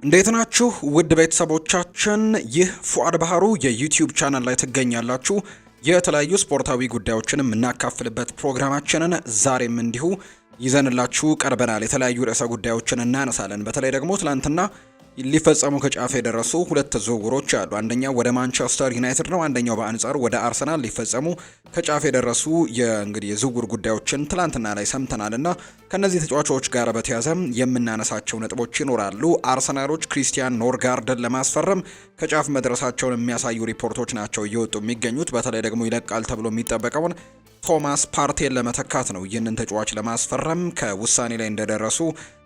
እንዴት ናችሁ ውድ ቤተሰቦቻችን? ይህ ፉአድ ባህሩ የዩቲዩብ ቻናል ላይ ትገኛላችሁ። የተለያዩ ስፖርታዊ ጉዳዮችን የምናካፍልበት ፕሮግራማችንን ዛሬም እንዲሁ ይዘንላችሁ ቀርበናል። የተለያዩ ርዕሰ ጉዳዮችን እናነሳለን። በተለይ ደግሞ ትላንትና ሊፈጸሙ ከጫፍ የደረሱ ሁለት ዝውውሮች አሉ። አንደኛው ወደ ማንቸስተር ዩናይትድ ነው። አንደኛው በአንጻሩ ወደ አርሰናል ሊፈጸሙ ከጫፍ የደረሱ የዝውውር ጉዳዮችን ትላንትና ላይ ሰምተናልና ከነዚህ ተጫዋቾች ጋር በተያያዘ የምናነሳቸው ነጥቦች ይኖራሉ። አርሰናሎች ክሪስቲያን ኖርጋርድን ለማስፈረም ከጫፍ መድረሳቸውን የሚያሳዩ ሪፖርቶች ናቸው እየወጡ የሚገኙት። በተለይ ደግሞ ይለቃል ተብሎ የሚጠበቀውን ቶማስ ፓርቴን ለመተካት ነው ይህንን ተጫዋች ለማስፈረም ከውሳኔ ላይ እንደደረሱ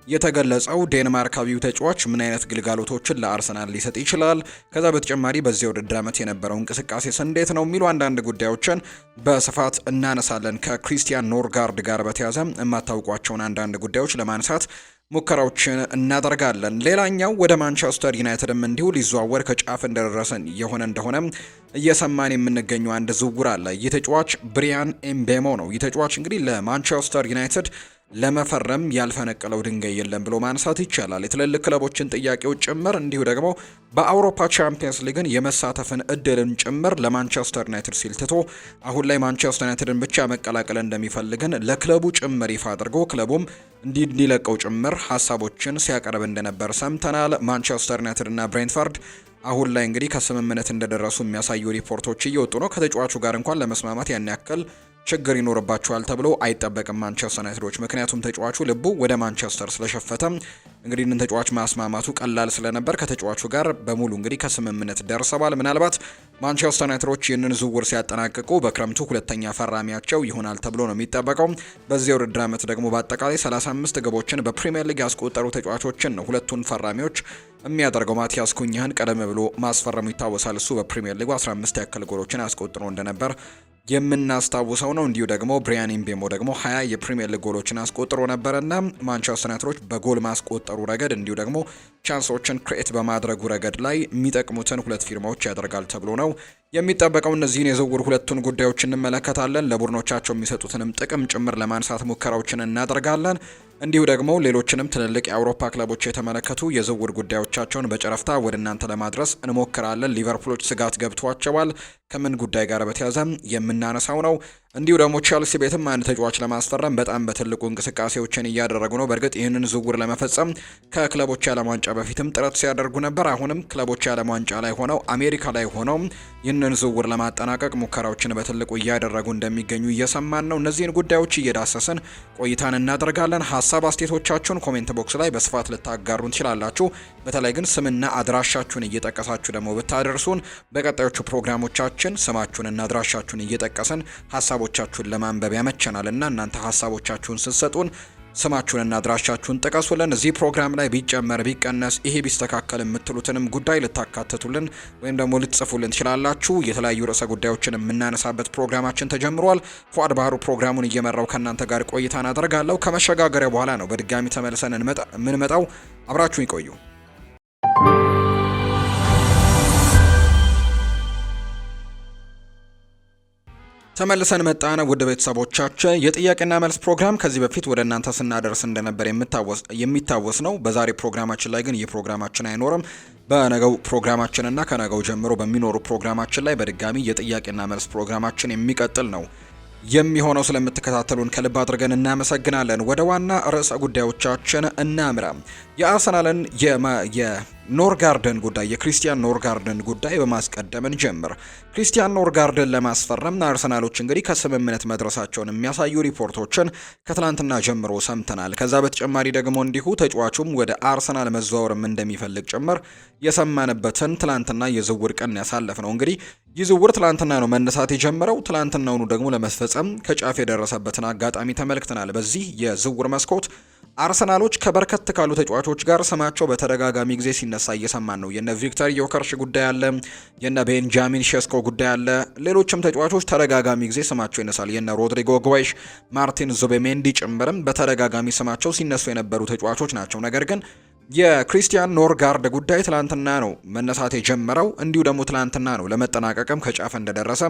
የተገለጸው። ዴንማርካዊው ተጫዋች ምን አይነት ግልጋሎቶችን ለአርሰናል ሊሰጥ ይችላል? ከዛ በተጨማሪ በዚህ ውድድር ዓመት የነበረው እንቅስቃሴስ እንዴት ነው የሚሉ አንዳንድ ጉዳዮችን በስፋት እናነሳለን። ከክሪስቲያን ኖርጋርድ ጋር በተያያዘ የማታውቋቸውን አንዳንድ ጉዳዮች ለማንሳት ሙከራዎችን እናደርጋለን። ሌላኛው ወደ ማንቸስተር ዩናይትድም እንዲሁ ሊዘዋወር ከጫፍ እንደደረሰን የሆነ እንደሆነ እየሰማን የምንገኘው አንድ ዝውውር አለ። ይህ ተጫዋች ብሪያን ኤምቤሞ ነው። ይህ ተጫዋች እንግዲህ ለማንቸስተር ዩናይትድ ለመፈረም ያልፈነቀለው ድንጋይ የለም ብሎ ማንሳት ይቻላል። የትልልቅ ክለቦችን ጥያቄዎች ጭምር እንዲሁ ደግሞ በአውሮፓ ቻምፒየንስ ሊግን የመሳተፍን እድልን ጭምር ለማንቸስተር ዩናይትድ ሲል ትቶ አሁን ላይ ማንቸስተር ዩናይትድን ብቻ መቀላቀል እንደሚፈልግን ለክለቡ ጭምር ይፋ አድርጎ ክለቡም እንዲለቀው ጭምር ሀሳቦችን ሲያቀርብ እንደነበር ሰምተናል። ማንቸስተር ዩናይትድ እና ብሬንትፈርድ አሁን ላይ እንግዲህ ከስምምነት እንደደረሱ የሚያሳዩ ሪፖርቶች እየወጡ ነው። ከተጫዋቹ ጋር እንኳን ለመስማማት ያን ያክል ችግር ይኖርባቸዋል ተብሎ አይጠበቅም ማንቸስተር ዩናይትዶች። ምክንያቱም ተጫዋቹ ልቡ ወደ ማንቸስተር ስለሸፈተ እንግዲህ እንን ተጫዋች ማስማማቱ ቀላል ስለነበር ከተጫዋቹ ጋር በሙሉ እንግዲህ ከስምምነት ደርሰዋል። ምናልባት ማንቸስተር ዩናይትዶች ይህንን ዝውውር ሲያጠናቅቁ በክረምቱ ሁለተኛ ፈራሚያቸው ይሆናል ተብሎ ነው የሚጠበቀው። በዚህ ውድድር ዓመት ደግሞ በአጠቃላይ 35 ግቦችን በፕሪሚየር ሊግ ያስቆጠሩ ተጫዋቾችን ነው ሁለቱን ፈራሚዎች የሚያደርገው። ማቲያስ ኩኛህን ቀደም ብሎ ማስፈረሙ ይታወሳል። እሱ በፕሪሚየር ሊጉ 15 ያክል ጎሎችን አስቆጥሮ እንደነበር የምናስታውሰው ነው። እንዲሁ ደግሞ ብሪያን ኤምቤሞ ደግሞ 20 የፕሪሚየር ሊግ ጎሎችን አስቆጥሮ ነበርና ማንቸስተር ዩናይትዶች በጎል ማስቆጠሩ ረገድ እንዲሁ ደግሞ ቻንሶችን ክሬት በማድረጉ ረገድ ላይ የሚጠቅሙትን ሁለት ፊርማዎች ያደርጋል ተብሎ ነው የሚጠበቀው። እነዚህን የዝውውር ሁለቱን ጉዳዮች እንመለከታለን። ለቡድኖቻቸው የሚሰጡትንም ጥቅም ጭምር ለማንሳት ሙከራዎችን እናደርጋለን። እንዲሁ ደግሞ ሌሎችንም ትልልቅ የአውሮፓ ክለቦች የተመለከቱ የዝውውር ጉዳዮቻቸውን በጨረፍታ ወደ እናንተ ለማድረስ እንሞክራለን። ሊቨርፑሎች ስጋት ገብቷቸዋል። ከምን ጉዳይ ጋር በተያያዘ የምናነሳው ነው። እንዲሁ ደግሞ ቼልሲ ቤትም አንድ ተጫዋች ለማስፈረም በጣም በትልቁ እንቅስቃሴዎችን እያደረጉ ነው። በእርግጥ ይህንን ዝውውር ለመፈጸም ከክለቦች የዓለም ዋንጫ በፊትም ጥረት ሲያደርጉ ነበር። አሁንም ክለቦች የዓለም ዋንጫ ላይ ሆነው አሜሪካ ላይ ሆነው ይህንን ዝውውር ለማጠናቀቅ ሙከራዎችን በትልቁ እያደረጉ እንደሚገኙ እየሰማን ነው። እነዚህን ጉዳዮች እየዳሰስን ቆይታን እናደርጋለን። ሀሳብ አስተያየቶቻችሁን ኮሜንት ቦክስ ላይ በስፋት ልታጋሩን ትችላላችሁ። በተለይ ግን ስምና አድራሻችሁን እየጠቀሳችሁ ደግሞ ብታደርሱን በቀጣዮቹ ፕሮግራሞቻችን ስማችሁንና አድራሻችሁን እየጠቀስን ሀሳቦቻችሁን ለማንበብ ያመቸናል እና እናንተ ሀሳቦቻችሁን ስትሰጡን ስማችሁንና አድራሻችሁን ጥቀሱልን። እዚህ ፕሮግራም ላይ ቢጨመር ቢቀነስ ይሄ ቢስተካከል የምትሉትንም ጉዳይ ልታካትቱልን ወይም ደግሞ ልትጽፉልን ትችላላችሁ። የተለያዩ ርዕሰ ጉዳዮችን የምናነሳበት ፕሮግራማችን ተጀምሯል። ፉአድ ባህሩ ፕሮግራሙን እየመራው ከእናንተ ጋር ቆይታን አደርጋለሁ። ከመሸጋገሪያ በኋላ ነው በድጋሚ ተመልሰን የምንመጣው። አብራችሁን ይቆዩ። ተመልሰን መጣን። ውድ ቤተሰቦቻችን የጥያቄና መልስ ፕሮግራም ከዚህ በፊት ወደ እናንተ ስናደርስ እንደነበር የሚታወስ ነው። በዛሬ ፕሮግራማችን ላይ ግን ይህ ፕሮግራማችን አይኖርም። በነገው ፕሮግራማችንና ከነገው ጀምሮ በሚኖሩ ፕሮግራማችን ላይ በድጋሚ የጥያቄና መልስ ፕሮግራማችን የሚቀጥል ነው የሚሆነው። ስለምትከታተሉን ከልብ አድርገን እናመሰግናለን። ወደ ዋና ርዕሰ ጉዳዮቻችን እናምራ። የአርሰናልን የኖርጋርደን ጉዳይ የክሪስቲያን ኖርጋርደን ጉዳይ በማስቀደም እንጀምር። ክሪስቲያን ኖርጋርደን ለማስፈረም አርሰናሎች እንግዲህ ከስምምነት መድረሳቸውን የሚያሳዩ ሪፖርቶችን ከትላንትና ጀምሮ ሰምተናል። ከዛ በተጨማሪ ደግሞ እንዲሁ ተጫዋቹም ወደ አርሰናል መዘዋወርም እንደሚፈልግ ጭምር የሰማንበትን ትላንትና የዝውውር ቀን ያሳለፍ ነው። እንግዲህ ይህ ዝውውር ትላንትና ነው መነሳት የጀመረው። ትላንትናውኑ ደግሞ ለመስፈጸም ከጫፍ የደረሰበትን አጋጣሚ ተመልክተናል። በዚህ የዝውውር መስኮት አርሰናሎች ከበርከት ካሉ ተጫዋቾች ጋር ስማቸው በተደጋጋሚ ጊዜ ሲነሳ እየሰማን ነው። የነ ቪክተር ዮከርሽ ጉዳይ አለ፣ የነ ቤንጃሚን ሼስኮ ጉዳይ አለ። ሌሎችም ተጫዋቾች ተደጋጋሚ ጊዜ ስማቸው ይነሳል። የነ ሮድሪጎ ጓይሽ፣ ማርቲን ዙቤሜንዲ ጭምርም በተደጋጋሚ ስማቸው ሲነሱ የነበሩ ተጫዋቾች ናቸው። ነገር ግን የክሪስቲያን ኖርጋርድ ጉዳይ ትላንትና ነው መነሳት የጀመረው። እንዲሁ ደግሞ ትላንትና ነው ለመጠናቀቅም ከጫፍ እንደደረሰ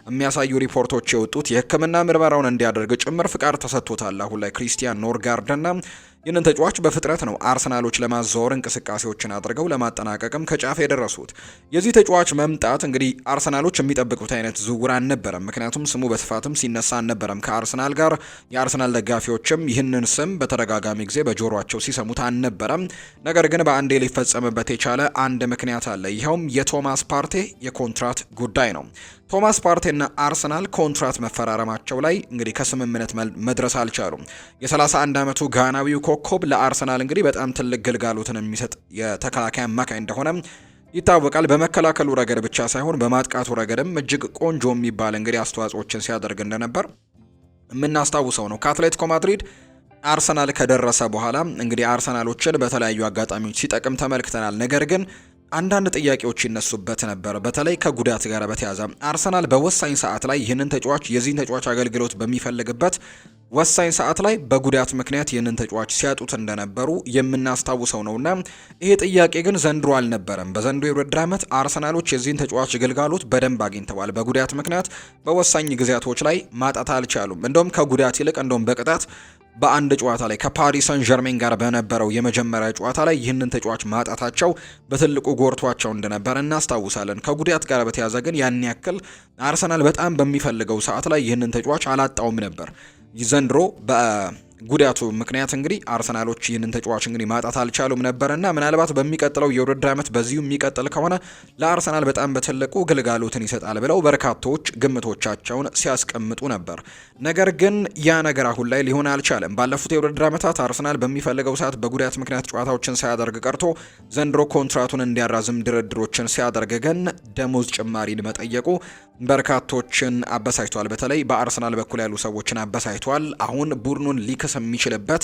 የሚያሳዩ ሪፖርቶች የወጡት። የሕክምና ምርመራውን እንዲያደርግ ጭምር ፍቃድ ተሰጥቶታል አሁን ላይ ክሪስቲያን ኖርጋርድና ይህንን ተጫዋች በፍጥነት ነው አርሰናሎች ለማዘዋወር እንቅስቃሴዎችን አድርገው ለማጠናቀቅም ከጫፍ የደረሱት። የዚህ ተጫዋች መምጣት እንግዲህ አርሰናሎች የሚጠብቁት አይነት ዝውውር አልነበረም። ምክንያቱም ስሙ በስፋትም ሲነሳ አልነበረም ከአርሰናል ጋር። የአርሰናል ደጋፊዎችም ይህንን ስም በተደጋጋሚ ጊዜ በጆሮአቸው ሲሰሙት አልነበረም። ነገር ግን በአንዴ ሊፈጸምበት የቻለ አንድ ምክንያት አለ። ይኸውም የቶማስ ፓርቴ የኮንትራት ጉዳይ ነው። ቶማስ ፓርቴና አርሰናል ኮንትራት መፈራረማቸው ላይ እንግዲህ ከስምምነት መድረስ አልቻሉም። የ31 ዓመቱ ጋናዊው ኮከብ ለአርሰናል እንግዲህ በጣም ትልቅ ግልጋሎትን የሚሰጥ የተከላካይ አማካይ እንደሆነ ይታወቃል። በመከላከሉ ረገድ ብቻ ሳይሆን በማጥቃቱ ረገድም እጅግ ቆንጆ የሚባል እንግዲህ አስተዋጽኦችን ሲያደርግ እንደነበር የምናስታውሰው ነው። ከአትሌቲኮ ማድሪድ አርሰናል ከደረሰ በኋላ እንግዲህ አርሰናሎችን በተለያዩ አጋጣሚዎች ሲጠቅም ተመልክተናል። ነገር ግን አንዳንድ ጥያቄዎች ይነሱበት ነበር። በተለይ ከጉዳት ጋር በተያያዘ አርሰናል በወሳኝ ሰዓት ላይ ይህንን ተጫዋች የዚህን ተጫዋች አገልግሎት በሚፈልግበት ወሳኝ ሰዓት ላይ በጉዳት ምክንያት ይህንን ተጫዋች ሲያጡት እንደነበሩ የምናስታውሰው ነውና ይሄ ጥያቄ ግን ዘንድሮ አልነበረም። በዘንድሮ የውድድር ዓመት አርሰናሎች የዚህን ተጫዋች ግልጋሎት በደንብ አግኝተዋል። በጉዳት ምክንያት በወሳኝ ጊዜያቶች ላይ ማጣት አልቻሉም። እንደውም ከጉዳት ይልቅ እንደውም በቅጣት በአንድ ጨዋታ ላይ ከፓሪስ ሰን ዠርሜን ጋር በነበረው የመጀመሪያ ጨዋታ ላይ ይህንን ተጫዋች ማጣታቸው በትልቁ ጎርቷቸው እንደነበር እናስታውሳለን። ከጉዳት ጋር በተያያዘ ግን ያን ያክል አርሰናል በጣም በሚፈልገው ሰዓት ላይ ይህንን ተጫዋች አላጣውም ነበር። ዘንድሮ በጉዳቱ ምክንያት እንግዲህ አርሰናሎች ይህንን ተጫዋች እንግዲህ ማጣት አልቻሉም ነበርና ምናልባት በሚቀጥለው የውድድር ዓመት በዚሁ የሚቀጥል ከሆነ ለአርሰናል በጣም በትልቁ ግልጋሎትን ይሰጣል ብለው በርካቶች ግምቶቻቸውን ሲያስቀምጡ ነበር። ነገር ግን ያ ነገር አሁን ላይ ሊሆን አልቻለም። ባለፉት የውድድር ዓመታት አርሰናል በሚፈልገው ሰዓት በጉዳት ምክንያት ጨዋታዎችን ሳያደርግ ቀርቶ ዘንድሮ ኮንትራቱን እንዲያራዝም ድርድሮችን ሲያደርግ ግን ደሞዝ ጭማሪን መጠየቁ በርካቶችን አበሳጭቷል። በተለይ በአርሰናል በኩል ያሉ ሰዎችን አበሳጭቷል። አሁን ቡድኑን ሊክስ የሚችልበት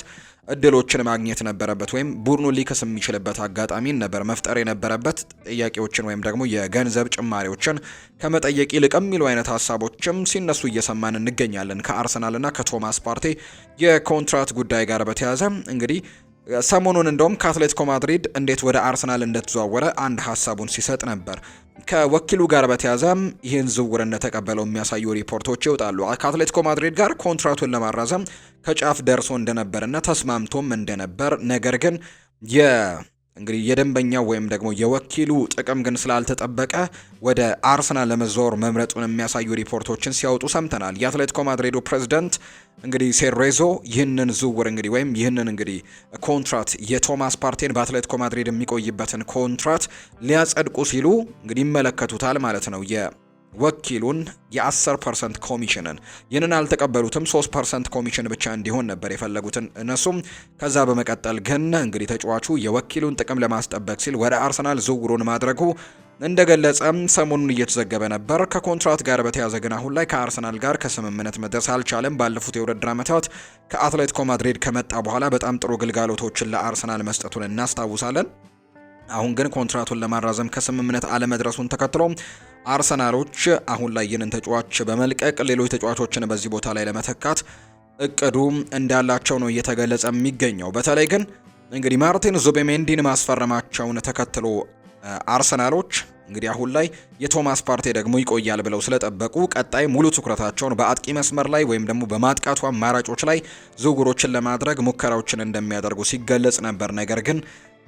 እድሎችን ማግኘት ነበረበት፣ ወይም ቡድኑን ሊክስ የሚችልበት አጋጣሚን ነበር መፍጠር የነበረበት። ጥያቄዎችን ወይም ደግሞ የገንዘብ ጭማሪዎችን ከመጠየቅ ይልቅ የሚሉ አይነት ሀሳቦችም ሲነሱ እየሰማን እንገኛለን። ከአርሰናልና ከቶማስ ፓርቴ የኮንትራት ጉዳይ ጋር በተያያዘ እንግዲህ ሰሞኑን እንደውም ከአትሌቲኮ ማድሪድ እንዴት ወደ አርሰናል እንደተዘዋወረ አንድ ሀሳቡን ሲሰጥ ነበር። ከወኪሉ ጋር በተያያዘ ይህን ዝውውር እንደተቀበለው የሚያሳዩ ሪፖርቶች ይወጣሉ። ከአትሌቲኮ ማድሪድ ጋር ኮንትራቱን ለማራዘም ከጫፍ ደርሶ እንደነበርና ተስማምቶም እንደነበር ነገር ግን እንግዲህ የደንበኛው ወይም ደግሞ የወኪሉ ጥቅም ግን ስላልተጠበቀ ወደ አርሰናል ለመዘዋወር መምረጡን የሚያሳዩ ሪፖርቶችን ሲያወጡ ሰምተናል። የአትሌቲኮ ማድሪዱ ፕሬዝዳንት እንግዲህ ሴሬዞ ይህንን ዝውውር እንግዲህ ወይም ይህንን እንግዲህ ኮንትራት የቶማስ ፓርቴን በአትሌቲኮ ማድሪድ የሚቆይበትን ኮንትራት ሊያጸድቁ ሲሉ እንግዲህ ይመለከቱታል ማለት ነው። ወኪሉን የ10% ኮሚሽንን ይህንን አልተቀበሉትም። 3% ኮሚሽን ብቻ እንዲሆን ነበር የፈለጉትን እነሱም። ከዛ በመቀጠል ግን እንግዲህ ተጫዋቹ የወኪሉን ጥቅም ለማስጠበቅ ሲል ወደ አርሰናል ዝውውሩን ማድረጉ እንደገለጸም ሰሞኑን እየተዘገበ ነበር። ከኮንትራት ጋር በተያያዘ ግን አሁን ላይ ከአርሰናል ጋር ከስምምነት መድረስ አልቻለም። ባለፉት የውድድር ዓመታት ከአትሌቲኮ ማድሪድ ከመጣ በኋላ በጣም ጥሩ ግልጋሎቶችን ለአርሰናል መስጠቱን እናስታውሳለን። አሁን ግን ኮንትራቱን ለማራዘም ከስምምነት አለመድረሱን ተከትሎ አርሰናሎች አሁን ላይ ይህንን ተጫዋች በመልቀቅ ሌሎች ተጫዋቾችን በዚህ ቦታ ላይ ለመተካት እቅዱ እንዳላቸው ነው እየተገለጸ የሚገኘው። በተለይ ግን እንግዲህ ማርቲን ዙቤሜንዲን ማስፈረማቸውን ተከትሎ አርሰናሎች እንግዲህ አሁን ላይ የቶማስ ፓርቴ ደግሞ ይቆያል ብለው ስለጠበቁ ቀጣይ ሙሉ ትኩረታቸውን በአጥቂ መስመር ላይ ወይም ደግሞ በማጥቃቱ አማራጮች ላይ ዝውውሮችን ለማድረግ ሙከራዎችን እንደሚያደርጉ ሲገለጽ ነበር። ነገር ግን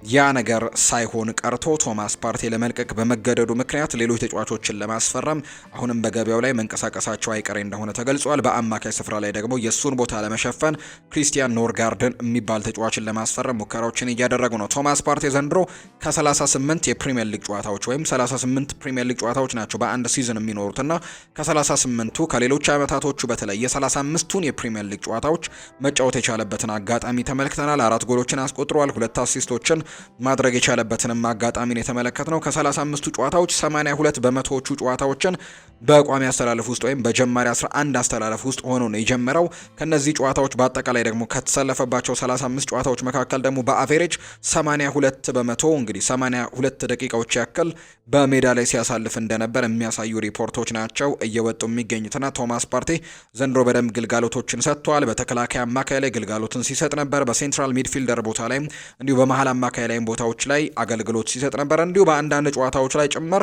ያ ነገር ሳይሆን ቀርቶ ቶማስ ፓርቴ ለመልቀቅ በመገደዱ ምክንያት ሌሎች ተጫዋቾችን ለማስፈረም አሁንም በገበያው ላይ መንቀሳቀሳቸው አይቀሬ እንደሆነ ተገልጿል። በአማካይ ስፍራ ላይ ደግሞ የሱን ቦታ ለመሸፈን ክሪስቲያን ኖርጋርድን የሚባል ተጫዋችን ለማስፈረም ሙከራዎችን እያደረጉ ነው። ቶማስ ፓርቴ ዘንድሮ ከ38 የፕሪሚየር ሊግ ጨዋታዎች ወይም 38 ፕሪሚየር ሊግ ጨዋታዎች ናቸው በአንድ ሲዝን የሚኖሩትና ከ38ቱ ከሌሎች ዓመታቶቹ በተለይ የ35ቱን የፕሪሚየር ሊግ ጨዋታዎች መጫወት የቻለበትን አጋጣሚ ተመልክተናል። 4 ጎሎችን አስቆጥሯል። 2 አሲስቶችን ማድረግ የቻለበትንም አጋጣሚን የተመለከትነው። ከ35ቱ ጨዋታዎች 82 በመቶዎቹ ጨዋታዎችን በቋሚ አስተላለፍ ውስጥ ወይም በጀማሪ 11 አስተላለፍ ውስጥ ሆኖ ነው የጀመረው። ከነዚህ ጨዋታዎች በአጠቃላይ ደግሞ ከተሰለፈባቸው 35 ጨዋታዎች መካከል ደግሞ በአቬሬጅ 82 በመቶ እንግዲህ 82 ደቂቃዎች ያክል በሜዳ ላይ ሲያሳልፍ እንደነበር የሚያሳዩ ሪፖርቶች ናቸው እየወጡ የሚገኙትና ቶማስ ፓርቴ ዘንድሮ በደንብ ግልጋሎቶችን ሰጥቷል። በተከላካይ አማካይ ላይ ግልጋሎትን ሲሰጥ ነበር። በሴንትራል ሚድፊልደር ቦታ ላይ እንዲሁ በመሃል አማካይ በአማካይ ላይም ቦታዎች ላይ አገልግሎት ሲሰጥ ነበር። እንዲሁ በአንዳንድ ጨዋታዎች ላይ ጭምር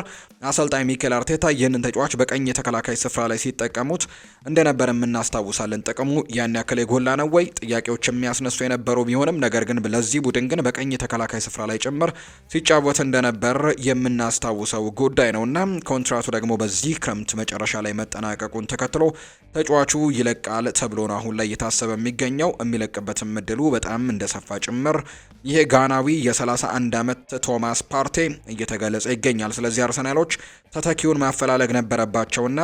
አሰልጣኝ ሚኬል አርቴታ ይህንን ተጫዋች በቀኝ የተከላካይ ስፍራ ላይ ሲጠቀሙት እንደነበር እናስታውሳለን። ጥቅሙ ያን ያክል የጎላ ነው ወይ? ጥያቄዎች የሚያስነሱ የነበሩ ቢሆንም ነገር ግን ለዚህ ቡድን ግን በቀኝ የተከላካይ ስፍራ ላይ ጭምር ሲጫወት እንደነበር የምናስታውሰው ጉዳይ ነውና ኮንትራቱ ደግሞ በዚህ ክረምት መጨረሻ ላይ መጠናቀቁን ተከትሎ ተጫዋቹ ይለቃል ተብሎ ነው አሁን ላይ እየታሰበ የሚገኘው። የሚለቅበትም እድሉ በጣም እንደሰፋ ጭምር ይሄ ጋናዊ የ31 ዓመት ቶማስ ፓርቴ እየተገለጸ ይገኛል። ስለዚህ አርሰናሎች ተተኪውን ማፈላለግ ነበረባቸውና